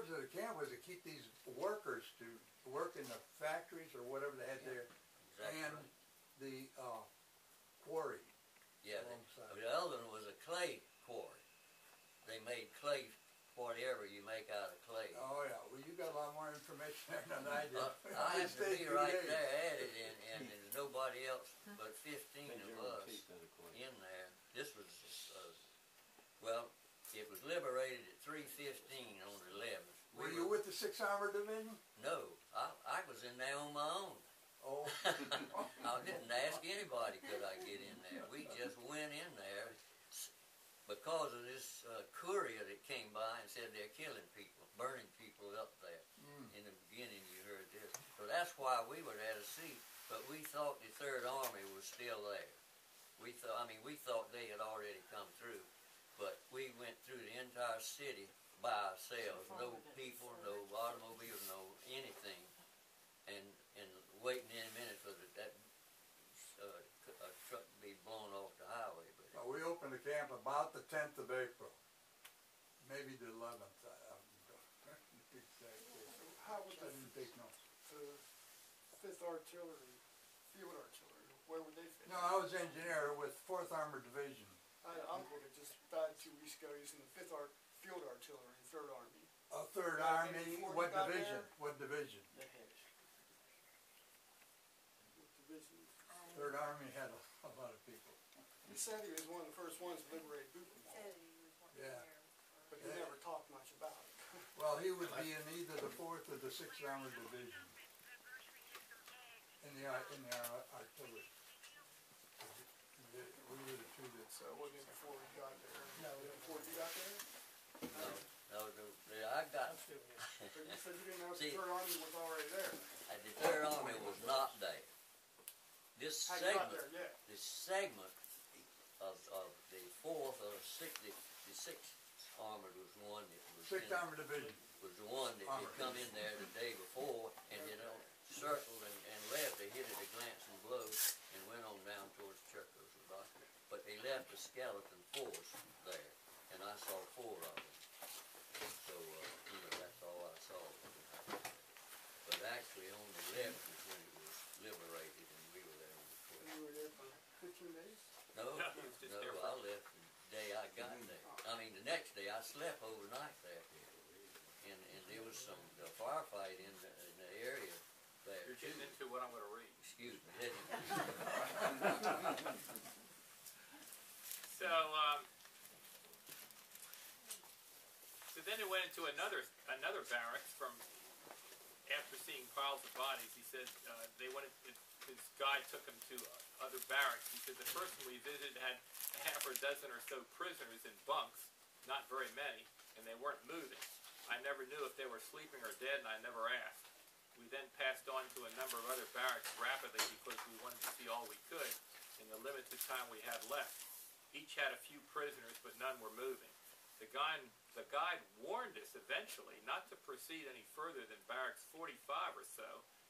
purpose of the camp was to keep these workers to work in the factories or whatever they had there, Exactly. and the quarry. Yeah, alongside. the other one was a clay quarry. They made clay, whatever you make out of clay. Oh yeah, well you got a lot more information there than I did. I have to be right there at it, and there's nobody else but 15 of us in there. This was, well, it was liberated at 3:15 on the 11th. Were you with the 6th Armored Division? No, I was in there on my own. Oh. I didn't ask anybody could I get in there. We just went in there because of this courier that came by and said they're killing people, burning people up there. In the beginning you heard this. So that's why we were there to see, but we thought the Third Army was still there. We thought they had already come through, but we went through the entire city by ourselves, no people, no automobiles, no anything, and waiting in a minute for that truck to be blown off the highway. But Well, we opened the camp about the 10th of April, maybe the 11th. How would I didn't take notes. the 5th Artillery, Field Artillery, where would they fit? No, I was engineer with 4th Armored Division. Uncle that just died 2 weeks ago using the 5th Field Artillery, 3rd Army. 3rd Yeah, Army, maybe before what you got division? there? What division? What division? 3rd Army had a lot of people. He said he was one of the first ones to liberate Buchenwald, Yeah. but he never talked much about it. Well, he would be in either the 4th or the 6th Armored Division in the artillery. We were the two that. So it wasn't before we got there. No, before you got there? no, I got. So you said you didn't know if See, the 3rd Army was already there. The Third Army was not there. This Had you got segment, there yet? this segment of the 4th or 6th, the 6th Armored was one that was 6th Armored Division. was the one that had come in there the day before and circled and left. They hit it a glancing blow and went on down towards Czechoslovakia. But they left a skeleton force there, and I saw 4 of them. So, that's all I saw. But actually on the 11th is when it was liberated, and we were there on the 12th. You were there for 15 days? No, I left the day I got there. I mean, the next day I slept overnight there. And there was some firefight in the area there. You're getting into what I'm going to read. Excuse me. So then it went into another barracks from, after seeing piles of bodies, he said they wanted, his guide took him to other barracks. He said the first one we visited had a half or dozen or so prisoners in bunks, not very many, and they weren't moving. I never knew if they were sleeping or dead, and I never asked. We then passed on to a number of other barracks rapidly because we wanted to see all we could in the limited time we had left. Each had a few prisoners, but none were moving. The guide warned us eventually not to proceed any further than barracks 45 or so,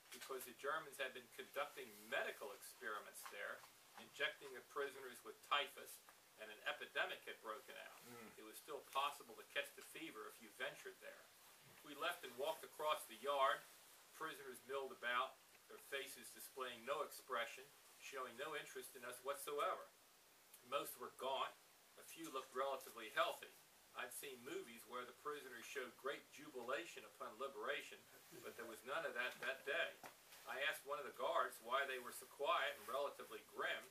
because the Germans had been conducting medical experiments there, injecting the prisoners with typhus, and an epidemic had broken out. It was still possible to catch the fever if you ventured there. We left and walked across the yard. Prisoners milled about, their faces displaying no expression, showing no interest in us whatsoever. Most were gaunt. A few looked relatively healthy. I'd seen movies where the prisoners showed great jubilation upon liberation, but there was none of that day. I asked one of the guards why they were so quiet and relatively grim,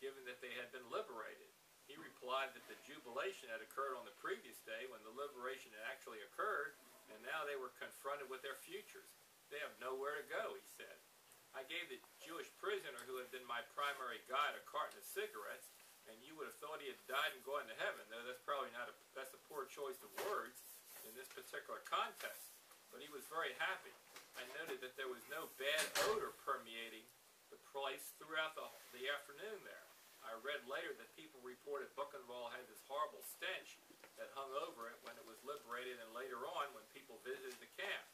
given that they had been liberated. He replied that the jubilation had occurred on the previous day when the liberation had actually occurred, and now they were confronted with their futures. They have nowhere to go, he said. I gave the Jewish prisoner who had been my primary guide a carton of cigarettes, and you would have thought he had died and gone to heaven, though that's probably that's a poor choice of words in this particular context. But he was very happy. I noted that there was no bad odor permeating the place throughout the afternoon there. I read later that people reported Buchenwald had this horrible stench that hung over it when it was liberated, and later on when people visited the camp.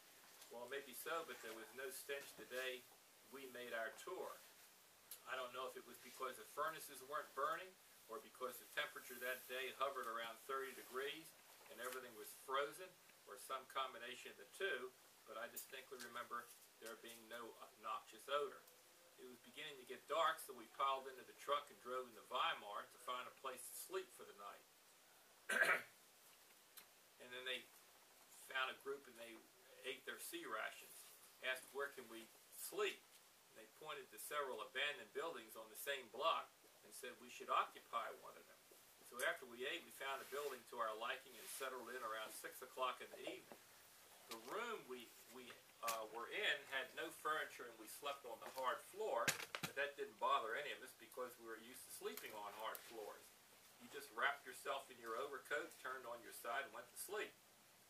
Well, it may be so, but there was no stench the day we made our tour. I don't know if it was because the furnaces weren't burning or because the temperature that day hovered around 30 degrees and everything was frozen, or some combination of the two, but I distinctly remember there being no noxious odor. It was beginning to get dark, so we piled into the truck and drove into Weimar to find a place to sleep for the night. And then they found a group and they ate their sea rations. Asked where can we sleep? And they pointed to several abandoned buildings on the same block and said we should occupy one of them. So after we ate, we found a building to our liking and settled in around 6 o'clock in the evening. The room we were in had no furniture and we slept on the hard floor, but that didn't bother any of us because we were used to sleeping on hard floors. You just wrapped yourself in your overcoat, turned on your side, and went to sleep.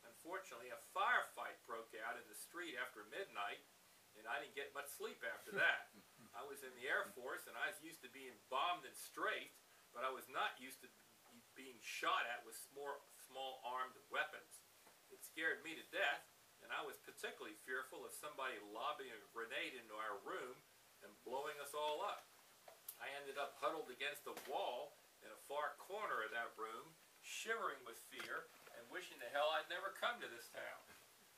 Unfortunately, a firefight broke out in the street after midnight, and I didn't get much sleep after that. I was in the Air Force, and I was used to being bombed and strafed, but I was not used to being shot at with small armed weapons. It scared me to death, and I was particularly fearful of somebody lobbing a grenade into our room and blowing us all up. I ended up huddled against a wall in a far corner of that room, shivering with fear and wishing to hell I'd never come to this town.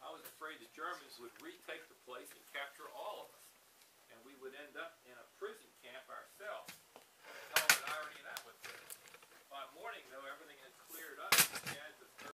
I was afraid the Germans would retake the place and capture all of us, and we would end up